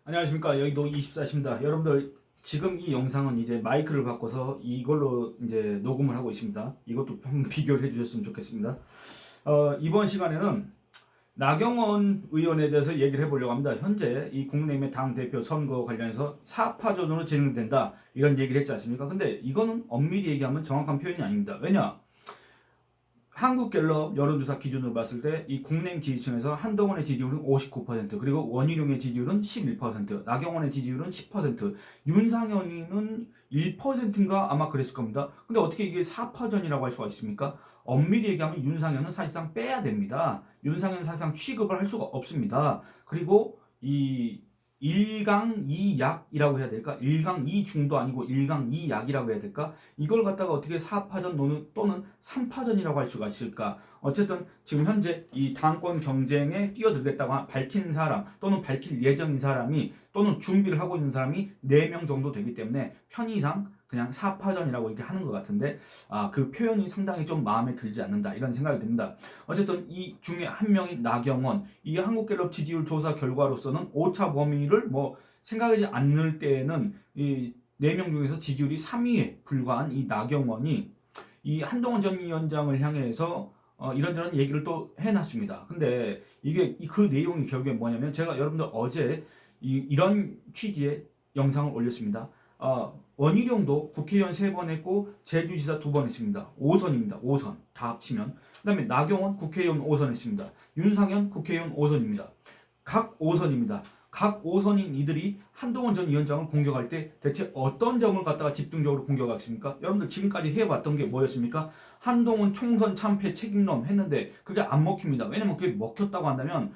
안녕하십니까. 여의도 24입니다. 여러분들 지금 이 영상은 이제 마이크를 바꿔서 이걸로 이제 녹음을 하고 있습니다. 이것도 한번 비교를 해주셨으면 좋겠습니다. 이번 시간에는 나경원 의원에 대해서 얘기를 해보려고 합니다. 현재 이 국민의힘의 당대표 선거 관련해서 사파전으로 진행된다 이런 얘기를 했지 않습니까? 근데 이거는 엄밀히 얘기하면 정확한 표현이 아닙니다. 왜냐? 한국갤럽 여론조사 기준으로 봤을 때 이 국내임 지지층에서 한동훈의 지지율은 59%, 그리고 원희룡의 지지율은 11%, 나경원의 지지율은 10%, 윤상현이는 1%인가 아마 그랬을 겁니다. 근데 어떻게 이게 4파전이라고 할 수가 있습니까? 엄밀히 얘기하면 윤상현은 사실상 빼야 됩니다. 윤상현은 사실상 취급을 할 수가 없습니다. 그리고 이 1강 2약이라고 해야 될까? 1강 2중도 아니고 1강 2약이라고 해야 될까? 이걸 갖다가 어떻게 4파전 또는 3파전이라고 할 수가 있을까? 어쨌든 지금 현재 이 당권 경쟁에 뛰어들겠다고 밝힌 사람 또는 밝힐 예정인 사람이 또는 준비를 하고 있는 사람이 4명 정도 되기 때문에 편의상 그냥 4파전이라고 이렇게 하는 것 같은데 그 표현이 상당히 좀 마음에 들지 않는다 이런 생각이 듭니다. 어쨌든 이 중에 한 명이 나경원, 이 한국갤럽 지지율 조사 결과로서는 오차 범위를 뭐 생각하지 않을 때에는 이 4명 중에서 지지율이 3위에 불과한 이 나경원이 이 한동훈 전 위원장을 향해서 이런저런 얘기를 또 해놨습니다. 근데 이게 그 내용이 결국에 뭐냐면 제가 여러분들 어제 이런 취지의 영상을 올렸습니다. 원희룡도 국회의원 3번 했고 제주지사 2번 했습니다. 5선입니다. 5선 다 합치면. 그 다음에 나경원 국회의원 5선 했습니다. 윤상현 국회의원 5선입니다. 각 5선입니다. 각 5선인 이들이 한동훈 전 위원장을 공격할 때 대체 어떤 점을 갖다가 집중적으로 공격하십니까? 여러분들 지금까지 해왔던 게 뭐였습니까? 한동훈 총선 참패 책임론 했는데 그게 안 먹힙니다. 왜냐면 그게 먹혔다고 한다면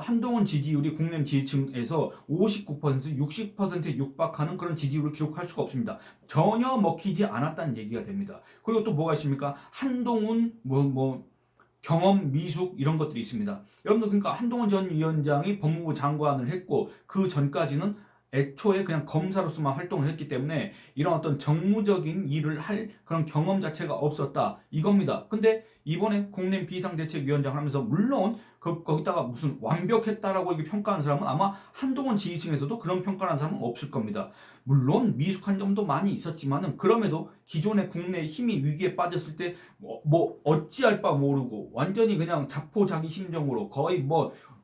한동훈 지지율이 국내 지지층에서 59%, 60%에 육박하는 그런 지지율을 기록할 수가 없습니다. 전혀 먹히지 않았다는 얘기가 됩니다. 그리고 또 뭐가 있습니까? 한동훈 경험 미숙 이런 것들이 있습니다. 여러분들 그러니까 한동훈 전 위원장이 법무부 장관을 했고 그 전까지는 애초에 그냥 검사로서만 활동을 했기 때문에 이런 어떤 정무적인 일을 할 그런 경험 자체가 없었다 이겁니다. 근데 이번에 국내 비상대책위원장 하면서 물론 거기다가 무슨 완벽했다라고 이렇게 평가하는 사람은 아마 한동훈 지지층에서도 그런 평가하는 사람은 없을 겁니다. 물론 미숙한 점도 많이 있었지만은 그럼에도 기존의 국내 힘이 위기에 빠졌을 때 어찌할 바 모르고 완전히 그냥 자포자기심정으로 거의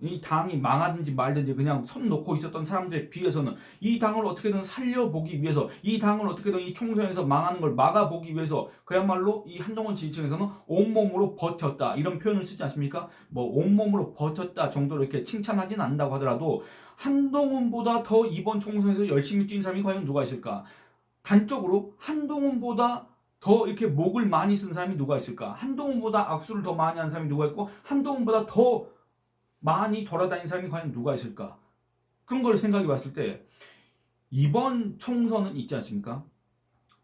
이 당이 망하든지 말든지 그냥 손 놓고 있었던 사람들에 비해서는 이 당을 어떻게든 살려보기 위해서 이 당을 어떻게든 이 총선에서 망하는 걸 막아보기 위해서 그야말로 이 한동훈 지지층에서는 온몸으로 버텼다 이런 표현을 쓰지 않습니까? 온몸으로 버텼다 정도로 이렇게 칭찬하진 않는다고 하더라도 한동훈보다 더 이번 총선에서 열심히 뛴 사람이 과연 누가 있을까? 단적으로 한동훈보다 더 이렇게 목을 많이 쓴 사람이 누가 있을까? 한동훈보다 악수를 더 많이 한 사람이 누가 있고 한동훈보다 더 많이 돌아다닌 사람이 과연 누가 있을까? 그런 걸 생각해 봤을 때 이번 총선은 있지 않습니까?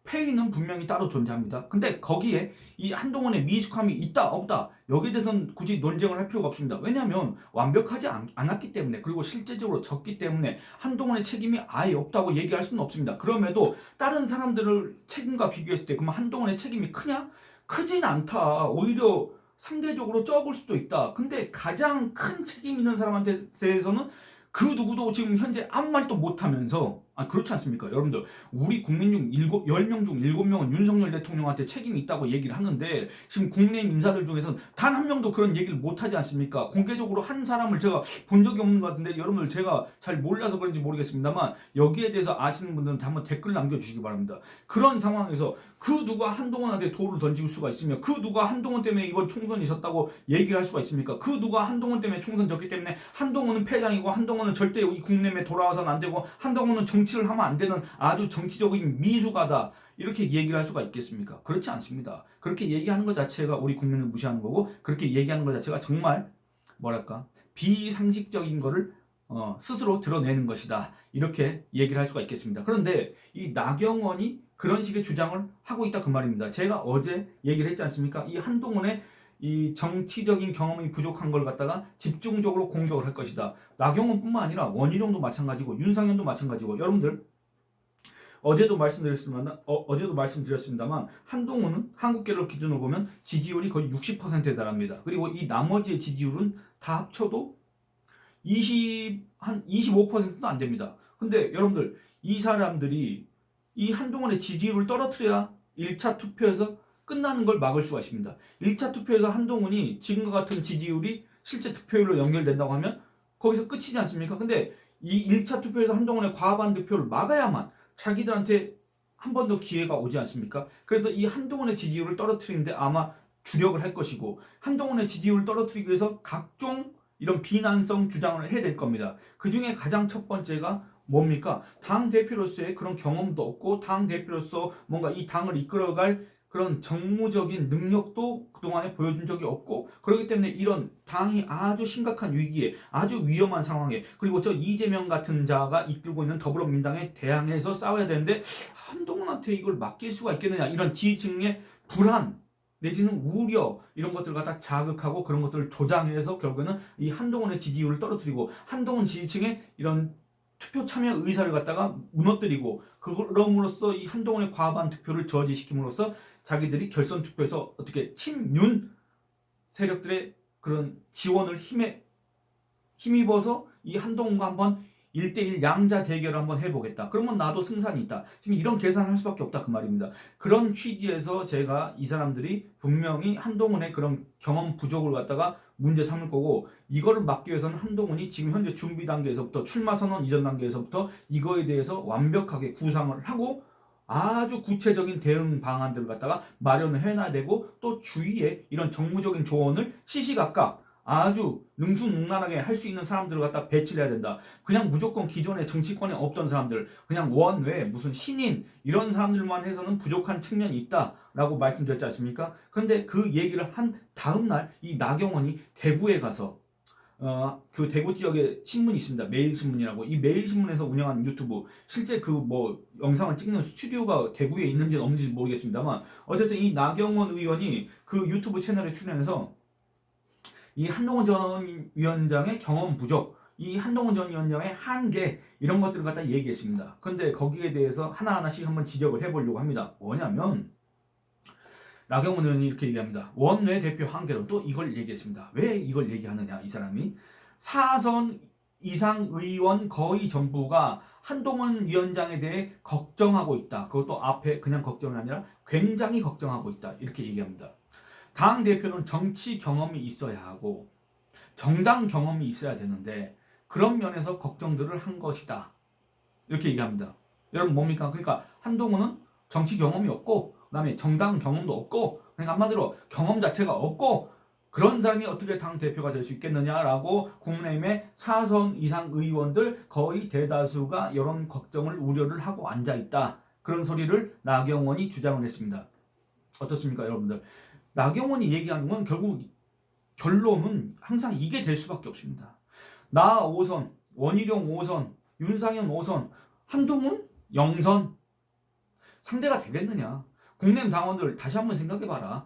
패인은 분명히 따로 존재합니다. 근데 거기에 이 한동훈의 미숙함이 있다 없다 여기에 대해서는 굳이 논쟁을 할 필요가 없습니다. 왜냐하면 완벽하지 않았기 때문에 그리고 실제적으로 졌기 때문에 한동훈의 책임이 아예 없다고 얘기할 수는 없습니다. 그럼에도 다른 사람들을 책임과 비교했을 때 그럼 한동훈의 책임이 크냐? 크진 않다. 오히려 상대적으로 적을 수도 있다. 근데 가장 큰 책임 있는 사람한테 대해서는 그 누구도 지금 현재 아무 말도 못하면서 그렇지 않습니까? 여러분들 우리 국민 중 10명 중 7명은 윤석열 대통령한테 책임이 있다고 얘기를 하는데 지금 국내임 인사들 중에서는 단 한 명도 그런 얘기를 못하지 않습니까? 공개적으로 한 사람을 제가 본 적이 없는 것 같은데 여러분들 제가 잘 몰라서 그런지 모르겠습니다만 여기에 대해서 아시는 분들은 한번 댓글 남겨주시기 바랍니다. 그런 상황에서 그 누가 한동훈한테 돌을 던질 수가 있으며 그 누가 한동훈 때문에 이번 총선이 졌다고 얘기를 할 수가 있습니까? 그 누가 한동훈 때문에 총선 졌기 때문에 한동훈은 패장이고 한동훈은 절대 이 국내에 돌아와서는 안 되고 한동훈은 정치를 하면 안 되는 아주 정치적인 미숙하다 이렇게 얘기를 할 수가 있겠습니까? 그렇지 않습니다. 그렇게 얘기하는 것 자체가 우리 국민을 무시하는 거고 그렇게 얘기하는 것 자체가 정말 비상식적인 거를 스스로 드러내는 것이다 이렇게 얘기를 할 수가 있겠습니다. 그런데 이 나경원이 그런 식의 주장을 하고 있다 그 말입니다. 제가 어제 얘기를 했지 않습니까? 이 한동훈의 이 정치적인 경험이 부족한 걸 갖다가 집중적으로 공격을 할 것이다. 나경원뿐만 아니라 원희룡도 마찬가지고 윤상현도 마찬가지고 여러분들 어제도 말씀드렸습니다만 한동훈은 한국갤럽 기준으로 보면 지지율이 거의 60%에 달합니다. 그리고 이 나머지의 지지율은 다 합쳐도 한 25%도 안 됩니다. 근데 여러분들 이 사람들이 이 한동훈의 지지율을 떨어뜨려야 1차 투표에서 끝나는 걸 막을 수가 있습니다. 1차 투표에서 한동훈이 지금과 같은 지지율이 실제 투표율로 연결된다고 하면 거기서 끝이지 않습니까? 근데 이 1차 투표에서 한동훈의 과반 득표를 막아야만 자기들한테 한 번 더 기회가 오지 않습니까? 그래서 이 한동훈의 지지율을 떨어뜨리는데 아마 주력을 할 것이고, 한동훈의 지지율을 떨어뜨리기 위해서 각종 이런 비난성 주장을 해야 될 겁니다. 그 중에 가장 첫 번째가 뭡니까? 당 대표로서의 그런 경험도 없고, 당 대표로서 뭔가 이 당을 이끌어갈 그런 정무적인 능력도 그동안에 보여준 적이 없고, 그렇기 때문에 이런 당이 아주 심각한 위기에, 아주 위험한 상황에, 그리고 저 이재명 같은 자가 이끌고 있는 더불어민주당에 대항해서 싸워야 되는데 한동훈한테 이걸 맡길 수가 있겠느냐, 이런 지지층의 불안 내지는 우려, 이런 것들을 갖다 자극하고 그런 것들을 조장해서 결국에는 이 한동훈의 지지율을 떨어뜨리고, 한동훈 지지층의 이런 투표 참여 의사를 갖다가 무너뜨리고, 그럼으로써 이 한동훈의 과반 투표를 저지시킴으로써 자기들이 결선 투표에서 어떻게 친윤 세력들의 그런 지원을 힘입어서 이 한동훈과 한번 1대1 양자 대결을 한번 해보겠다. 그러면 나도 승산이 있다. 지금 이런 계산을 할 수밖에 없다, 그 말입니다. 그런 취지에서 제가 이 사람들이 분명히 한동훈의 그런 경험 부족을 갖다가 문제 삼을 거고, 이거를 막기 위해서는 한동훈이 지금 현재 준비 단계에서부터, 출마 선언 이전 단계에서부터 이거에 대해서 완벽하게 구상을 하고 아주 구체적인 대응 방안들을 갖다가 마련을 해놔야 되고, 또 주위에 이런 정무적인 조언을 시시각각 아주 능수능란하게 할 수 있는 사람들을 갖다 배치를 해야 된다. 그냥 무조건 기존의 정치권에 없던 사람들, 그냥 원외 무슨 신인 이런 사람들만 해서는 부족한 측면이 있다라고 말씀드렸지 않습니까? 그런데 그 얘기를 한 다음 날 이 나경원이 대구에 가서 그 대구 지역에 신문이 있습니다. 매일신문이라고. 이 매일신문에서 운영하는 유튜브, 실제 그 뭐 영상을 찍는 스튜디오가 대구에 있는지 없는지 모르겠습니다만, 어쨌든 이 나경원 의원이 그 유튜브 채널에 출연해서 이 한동훈 전 위원장의 경험 부족, 이 한동훈 전 위원장의 한계, 이런 것들을 갖다 얘기했습니다. 그런데 거기에 대해서 하나하나씩 한번 지적을 해보려고 합니다. 뭐냐면 나경원 의원이 이렇게 얘기합니다. 원내 대표 한계론, 또 이걸 얘기했습니다. 왜 이걸 얘기하느냐, 이 사람이 4선 이상 의원 거의 전부가 한동훈 위원장에 대해 걱정하고 있다. 그것도 앞에 그냥 걱정이 아니라 굉장히 걱정하고 있다. 이렇게 얘기합니다. 당 대표는 정치 경험이 있어야 하고 정당 경험이 있어야 되는데 그런 면에서 걱정들을 한 것이다. 이렇게 얘기합니다. 여러분 뭡니까? 그러니까 한동훈은 정치 경험이 없고, 그다음에 정당 경험도 없고, 그러니까 한마디로 경험 자체가 없고, 그런 사람이 어떻게 당 대표가 될 수 있겠느냐라고 국민의힘의 4선 이상 의원들 거의 대다수가 이런 걱정을 우려를 하고 앉아 있다. 그런 소리를 나경원이 주장을 했습니다. 어떻습니까, 여러분들? 나경원이 얘기하는 건 결국 결론은 항상 이게 될 수밖에 없습니다. 나 5선, 원희룡 5선, 윤상현 5선, 한동훈 0선. 상대가 되겠느냐? 국내 당원들 다시 한번 생각해봐라.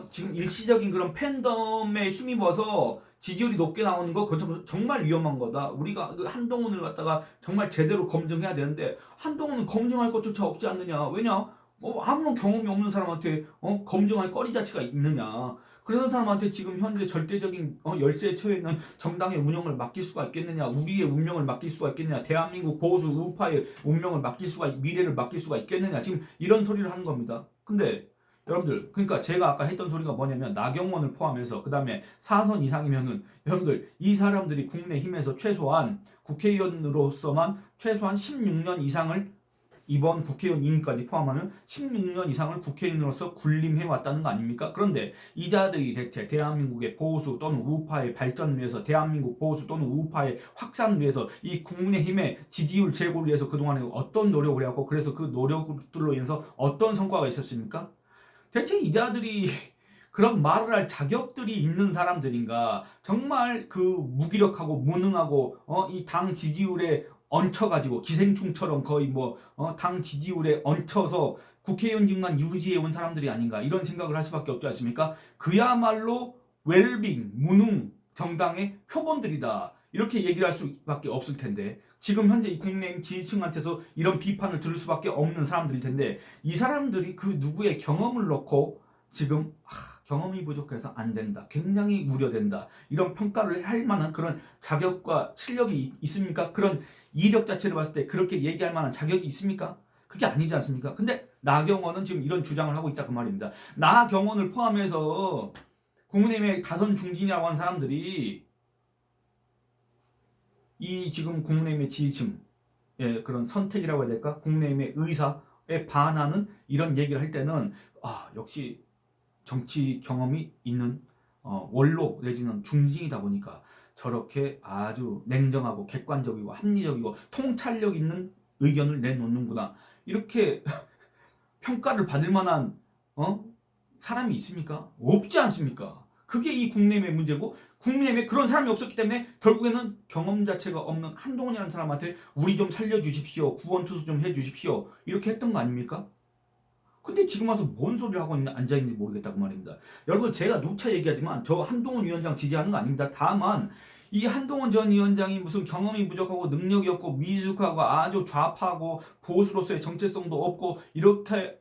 지금 일시적인 그런 팬덤에 힘입어서 지지율이 높게 나오는 거, 그건 정말 위험한 거다. 우리가 그 한동훈을 갖다가 정말 제대로 검증해야 되는데 한동훈은 검증할 것조차 없지 않느냐? 왜냐? 아무런 경험이 없는 사람한테 검증할 거리 자체가 있느냐? 그런 사람한테 지금 현재 절대적인 열세에 처해 있는 정당의 운영을 맡길 수가 있겠느냐? 우리의 운명을 맡길 수가 있겠느냐? 대한민국 보수 우파의 운명을 맡길 수가, 미래를 맡길 수가 있겠느냐? 지금 이런 소리를 하는 겁니다. 근데 여러분들, 그러니까 제가 아까 했던 소리가 뭐냐면, 나경원을 포함해서 그 다음에 4선 이상이면은 여러분들, 이 사람들이 국내힘에서 최소한 국회의원으로서만 최소한 16년 이상을, 이번 국회의원 임기까지 포함하면 16년 이상을 국회의원으로서 군림해 왔다는 거 아닙니까? 그런데 이자들이 대체 대한민국의 보수 또는 우파의 발전을 위해서, 대한민국 보수 또는 우파의 확산을 위해서, 이 국민의힘의 지지율 제고를 위해서 그동안에 어떤 노력을 해왔고, 그래서 그 노력들로 인해서 어떤 성과가 있었습니까? 대체 이자들이 그런 말을 할 자격들이 있는 사람들인가? 정말 그 무기력하고 무능하고 이 당 지지율에 얹혀가지고 기생충처럼 거의 당 지지율에 얹혀서 국회의원직만 유지해 온 사람들이 아닌가, 이런 생각을 할 수밖에 없지 않습니까? 그야말로 웰빙, 무능 정당의 표본들이다. 이렇게 얘기를 할 수밖에 없을 텐데, 지금 현재 이 국민의힘 지지층한테서 이런 비판을 들을 수밖에 없는 사람들일 텐데, 이 사람들이 그 누구의 경험을 놓고 지금 경험이 부족해서 안 된다. 굉장히 우려된다. 이런 평가를 할 만한 그런 자격과 실력이 있습니까? 그런 이력 자체를 봤을 때 그렇게 얘기할 만한 자격이 있습니까? 그게 아니지 않습니까? 근데 나경원은 지금 이런 주장을 하고 있다 그 말입니다. 나경원을 포함해서 국민의힘의 다선 중진이라고 하는 사람들이 이 지금 국민의힘의 지지층 그런 선택이라고 해야 될까? 국민의힘의 의사에 반하는 이런 얘기를 할 때는 역시 정치 경험이 있는 원로 내지는 중진이다 보니까 저렇게 아주 냉정하고 객관적이고 합리적이고 통찰력 있는 의견을 내놓는구나. 이렇게 평가를 받을 만한 사람이 있습니까? 없지 않습니까? 그게 이 국내의 문제고 국내에 그런 사람이 없었기 때문에 결국에는 경험 자체가 없는 한동훈이라는 사람한테 우리 좀 살려주십시오. 구원투수 좀 해주십시오. 이렇게 했던 거 아닙니까? 근데 지금 와서 뭔 소리를 하고 앉아있는지 모르겠다고 말입니다. 여러분 제가 누차 얘기하지만 저 한동훈 위원장 지지하는 거 아닙니다. 다만 이 한동훈 전 위원장이 무슨 경험이 부족하고 능력이 없고 미숙하고 아주 좌파고 보수로서의 정체성도 없고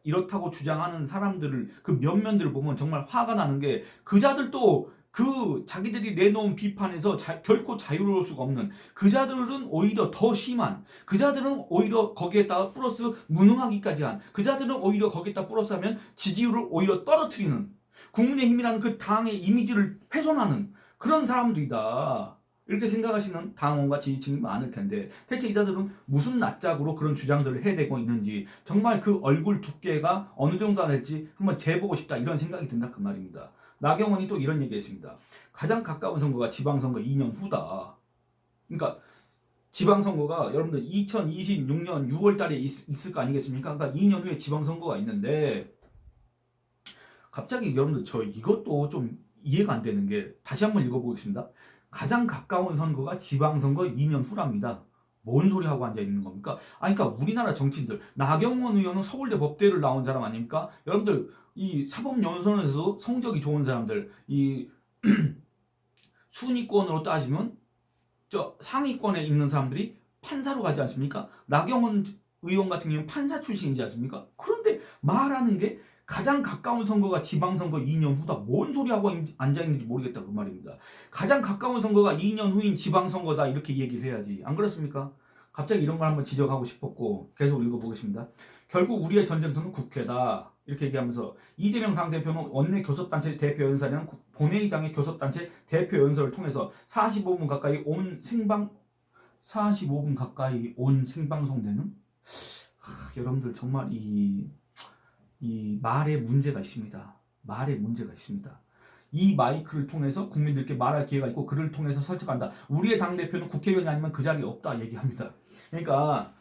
이렇다고 주장하는 사람들을 그 면면들을 보면 정말 화가 나는 게 그자들도 그 자기들이 내놓은 비판에서 결코 자유로울 수가 없는 그자들은 오히려 더 심한 그자들은 오히려 거기에다가 플러스 무능하기까지 한 그자들은 오히려 거기에다 플러스 하면 지지율을 오히려 떨어뜨리는 국민의힘이라는 그 당의 이미지를 훼손하는 그런 사람들이다. 이렇게 생각하시는 당원과 지지층이 많을 텐데 대체 이자들은 무슨 낯짝으로 그런 주장들을 해대고 있는지 정말 그 얼굴 두께가 어느 정도 될지 한번 재보고 싶다 이런 생각이 든다 그 말입니다. 나경원이 또 이런 얘기했습니다. 가장 가까운 선거가 지방선거 2년 후다. 그러니까 지방선거가 여러분들 2026년 6월 달에 있을 거 아니겠습니까? 그러니까 2년 후에 지방선거가 있는데 갑자기 여러분들 저 이것도 좀 이해가 안 되는 게 다시 한번 읽어보겠습니다. 가장 가까운 선거가 지방선거 2년 후랍니다. 뭔 소리 하고 앉아 있는 겁니까? 그러니까 우리나라 정치인들 나경원 의원은 서울대 법대를 나온 사람 아닙니까? 여러분들 이 사법연수원에서 성적이 좋은 사람들 이 순위권으로 따지면 저 상위권에 있는 사람들이 판사로 가지 않습니까? 나경원 의원 같은 경우는 판사 출신이지 않습니까? 그런데 말하는 게 가장 가까운 선거가 지방선거 2년 후다. 뭔 소리하고 앉아있는지 모르겠다 그 말입니다. 가장 가까운 선거가 2년 후인 지방선거다 이렇게 얘기를 해야지. 안 그렇습니까? 갑자기 이런 걸 한번 지적하고 싶었고 계속 읽어보겠습니다. 결국 우리의 전쟁터는 국회다. 이렇게 얘기하면서 이재명 당대표는 원내 교섭단체 대표연설이나 본회의장의 교섭단체 대표연설을 통해서 45분 가까이 온 생방송되는 여러분들 정말 이 말에 문제가 있습니다. 말에 문제가 있습니다. 이 마이크를 통해서 국민들께 말할 기회가 있고 그를 통해서 설득한다. 우리의 당대표는 국회의원이 아니면 그 자리에 없다 얘기합니다. 그러니까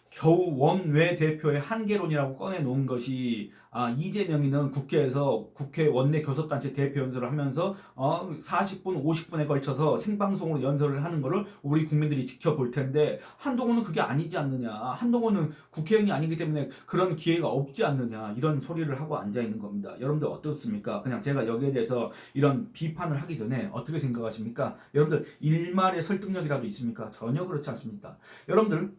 겨우 원외 대표의 한계론이라고 꺼내놓은 것이 이재명이는 국회에서 국회 원내 교섭단체 대표 연설을 하면서 40분, 50분에 걸쳐서 생방송으로 연설을 하는 것을 우리 국민들이 지켜볼 텐데 한동훈은 그게 아니지 않느냐. 한동훈은 국회의원이 아니기 때문에 그런 기회가 없지 않느냐. 이런 소리를 하고 앉아있는 겁니다. 여러분들 어떻습니까? 그냥 제가 여기에 대해서 이런 비판을 하기 전에 어떻게 생각하십니까? 여러분들 일말의 설득력이라도 있습니까? 전혀 그렇지 않습니다. 여러분들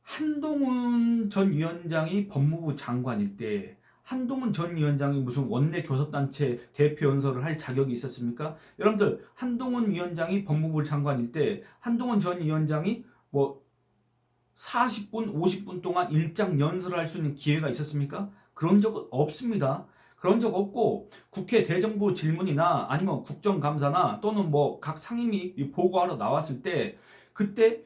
한동훈 전 위원장이 법무부 장관일 때 한동훈 전 위원장이 무슨 원내 교섭단체 대표 연설을 할 자격이 있었습니까? 여러분들 한동훈 위원장이 법무부 장관일 때 한동훈 전 위원장이 40분, 50분 동안 일장 연설을 할 수 있는 기회가 있었습니까? 그런 적은 없습니다. 그런 적 없고 국회 대정부 질문이나 아니면 국정감사나 또는 각 상임위 보고하러 나왔을 때 그때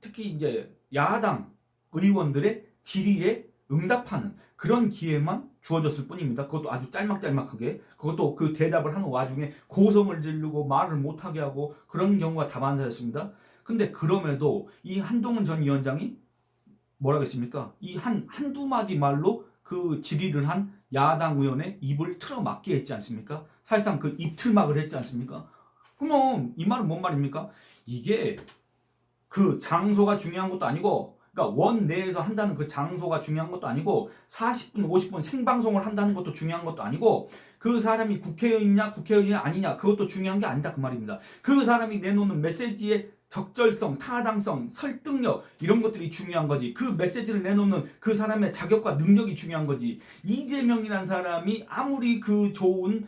특히 이제 야당 의원들의 질의에 응답하는 그런 기회만 주어졌을 뿐입니다. 그것도 아주 짤막짤막하게 그것도 그 대답을 하는 와중에 고성을 지르고 말을 못하게 하고 그런 경우가 다반사였습니다. 근데 그럼에도 이 한동훈 전 위원장이 뭐라고 했습니까? 이 한두 마디 말로 그 질의를 한 야당 의원의 입을 틀어막게 했지 않습니까? 사실상 그 입틀막을 했지 않습니까? 그러면 이 말은 뭔 말입니까? 이게 그 장소가 중요한 것도 아니고 그러니까 원 내에서 한다는 그 장소가 중요한 것도 아니고 40분 50분 생방송을 한다는 것도 중요한 것도 아니고 그 사람이 국회의원이냐 국회의원이 아니냐 그것도 중요한 게 아니다 그 말입니다. 그 사람이 내놓는 메시지의 적절성, 타당성, 설득력 이런 것들이 중요한 거지. 그 메시지를 내놓는 그 사람의 자격과 능력이 중요한 거지. 이재명이라는 사람이 아무리 그 좋은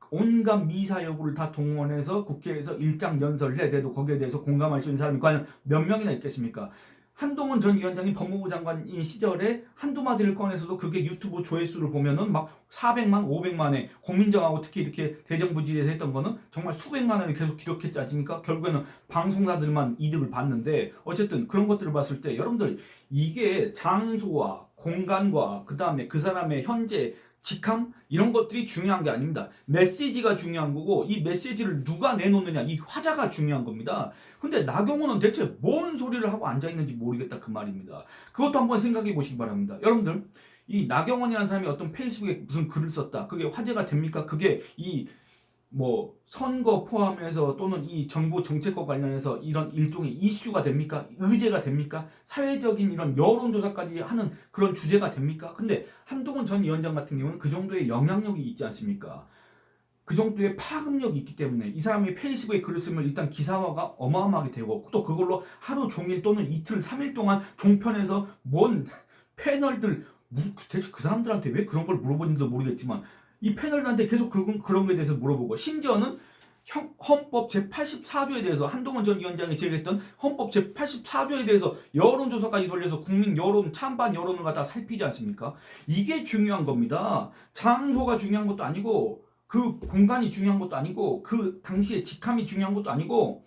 온갖 미사 여구를 다 동원해서 국회에서 일장 연설을 해도 거기에 대해서 공감할 수 있는 사람이 과연 몇 명이나 있겠습니까? 한동훈 전 위원장이 법무부 장관인 시절에 한두 마디를 꺼내서도 그게 유튜브 조회수를 보면은 막 400만, 500만에 고민정하고 특히 이렇게 대정부지에서 했던 거는 정말 수백만 원을 계속 기록했지 않습니까? 결국에는 방송사들만 이득을 봤는데 어쨌든 그런 것들을 봤을 때 여러분들 이게 장소와 공간과 그 다음에 그 사람의 현재 직함 이런 것들이 중요한 게 아닙니다. 메시지가 중요한 거고 이 메시지를 누가 내놓느냐 이 화자가 중요한 겁니다. 근데 나경원은 대체 뭔 소리를 하고 앉아있는지 모르겠다 그 말입니다. 그것도 한번 생각해 보시기 바랍니다. 여러분들 이 나경원이라는 사람이 어떤 페이스북에 무슨 글을 썼다. 그게 화제가 됩니까? 그게 이 뭐 선거 포함해서 또는 이 정부 정책과 관련해서 이런 일종의 이슈가 됩니까? 의제가 됩니까? 사회적인 이런 여론조사까지 하는 그런 주제가 됩니까? 근데 한동훈 전 위원장 같은 경우는 그 정도의 영향력이 있지 않습니까? 그 정도의 파급력이 있기 때문에 이 사람이 페이스북에 글을 쓰면 일단 기사화가 어마어마하게 되고 또 그걸로 하루 종일 또는 이틀, 3일 동안 종편에서 뭔 패널들 대체 그 사람들한테 왜 그런 걸 물어보는지도 모르겠지만 이 패널한테 계속 그런 거에 대해서 물어보고 심지어는 헌법 제84조에 대해서 한동훈 전 위원장이 제기했던 헌법 제84조에 대해서 여론조사까지 돌려서 국민 여론, 찬반 여론을 갖다 살피지 않습니까? 이게 중요한 겁니다. 장소가 중요한 것도 아니고 그 공간이 중요한 것도 아니고 그 당시의 직함이 중요한 것도 아니고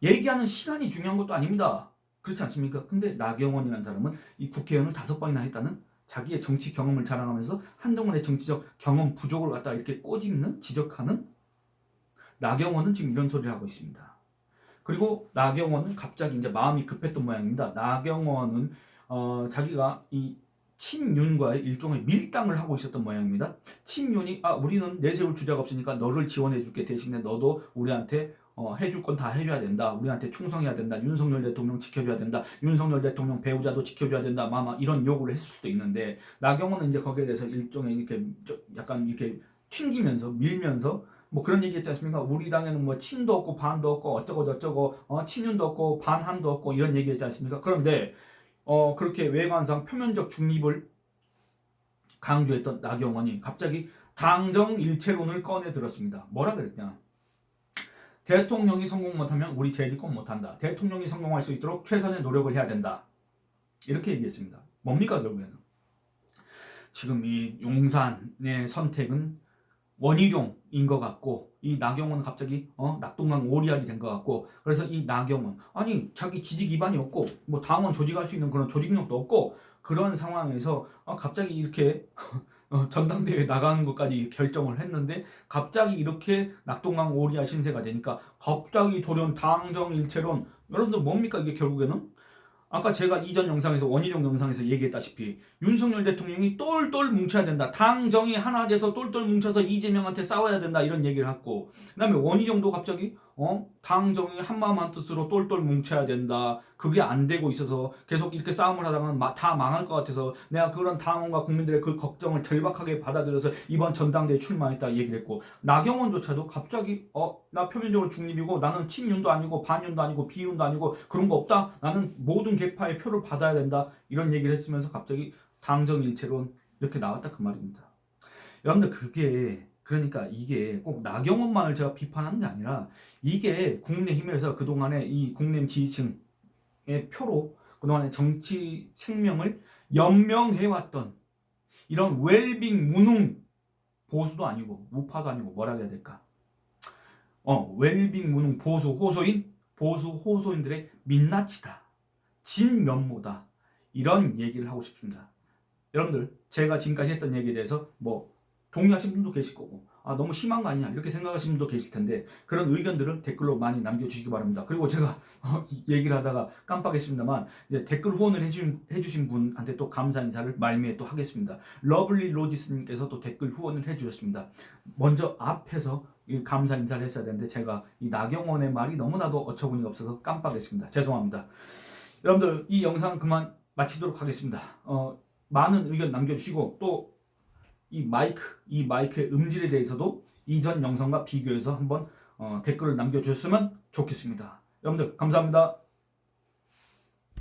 얘기하는 시간이 중요한 것도 아닙니다. 그렇지 않습니까? 근데 나경원이라는 사람은 이 국회의원을 5번이나 했다는 자기의 정치 경험을 자랑하면서 한동훈의 정치적 경험 부족을 갖다 이렇게 꼬집는 지적하는 나경원은 지금 이런 소리를 하고 있습니다. 그리고 나경원은 갑자기 이제 마음이 급했던 모양입니다. 나경원은 자기가 이 친윤과의 일종의 밀당을 하고 있었던 모양입니다. 친윤이 우리는 내세울 주자가 없으니까 너를 지원해줄게 대신에 너도 우리한테 해줄 건 다 해줘야 된다. 우리한테 충성해야 된다. 윤석열 대통령 지켜줘야 된다. 윤석열 대통령 배우자도 지켜줘야 된다. 마마 이런 요구를 했을 수도 있는데 나경원은 이제 거기에 대해서 일종의 이렇게 약간 이렇게 튕기면서 밀면서 뭐 그런 얘기 했지 않습니까? 우리 당에는 뭐 친도 없고 반도 없고 어쩌고 저쩌고 친윤도 없고 반한도 없고 이런 얘기 했지 않습니까? 그런데 그렇게 외관상 표면적 중립을 강조했던 나경원이 갑자기 당정일체론을 꺼내 들었습니다. 뭐라 그랬냐? 대통령이 성공 못하면 우리 재집권 못한다. 대통령이 성공할 수 있도록 최선의 노력을 해야 된다. 이렇게 얘기했습니다. 뭡니까 결국에는? 지금 이 용산의 선택은 원희룡인 것 같고 이 나경원은 갑자기 낙동강 오리알이 된 것 같고 그래서 이 나경원 아니 자기 지지 기반이 없고 뭐 당원 조직할 수 있는 그런 조직력도 없고 그런 상황에서 갑자기 이렇게 전당대회에 나가는 것까지 결정을 했는데 갑자기 이렇게 낙동강 오리알 신세가 되니까 갑자기 돌연 당정일체론 여러분들 뭡니까 이게 결국에는? 아까 제가 이전 영상에서 원희룡 영상에서 얘기했다시피 윤석열 대통령이 똘똘 뭉쳐야 된다. 당정이 하나 돼서 똘똘 뭉쳐서 이재명한테 싸워야 된다. 이런 얘기를 했고 그 다음에 원희룡도 갑자기 당정이 한마음 한뜻으로 똘똘 뭉쳐야 된다. 그게 안 되고 있어서 계속 이렇게 싸움을 하다가는 다 망할 것 같아서 내가 그런 당원과 국민들의 그 걱정을 절박하게 받아들여서 이번 전당대회에 출마했다 얘기를 했고 나경원조차도 갑자기 나 표면적으로 중립이고 나는 친윤도 아니고 반윤도 아니고 비윤도 아니고 그런 거 없다. 나는 모든 계파의 표를 받아야 된다. 이런 얘기를 했으면서 갑자기 당정일체론 이렇게 나왔다 그 말입니다. 여러분들 그러니까 이게 꼭 나경원만을 제가 비판하는 게 아니라 이게 국민의힘에서 그동안에 이 국민의힘 지지층의 표로 그동안의 정치 생명을 연명해왔던 이런 웰빙 무능 보수도 아니고 우파도 아니고 뭐라 해야 될까? 웰빙 무능 보수 호소인들의 민낯이다. 진면모다. 이런 얘기를 하고 싶습니다. 여러분들 제가 지금까지 했던 얘기에 대해서 뭐 동의하신 분도 계실 거고 너무 심한 거 아니냐 이렇게 생각하시는 분도 계실 텐데 그런 의견들을 댓글로 많이 남겨주시기 바랍니다. 그리고 제가 얘기를 하다가 깜빡했습니다만 댓글 후원을 해주신 분한테 또 감사 인사를 말미에 또 하겠습니다. 러블리 로지스님께서 또 댓글 후원을 해주셨습니다. 먼저 앞에서 감사 인사를 했어야 되는데 제가 이 나경원의 말이 너무나도 어처구니가 없어서 깜빡했습니다. 죄송합니다. 여러분들 이 영상 그만 마치도록 하겠습니다. 많은 의견 남겨주시고 또 이 마이크의 음질에 대해서도 이전 영상과 비교해서 한번 댓글을 남겨주셨으면 좋겠습니다. 여러분들 감사합니다.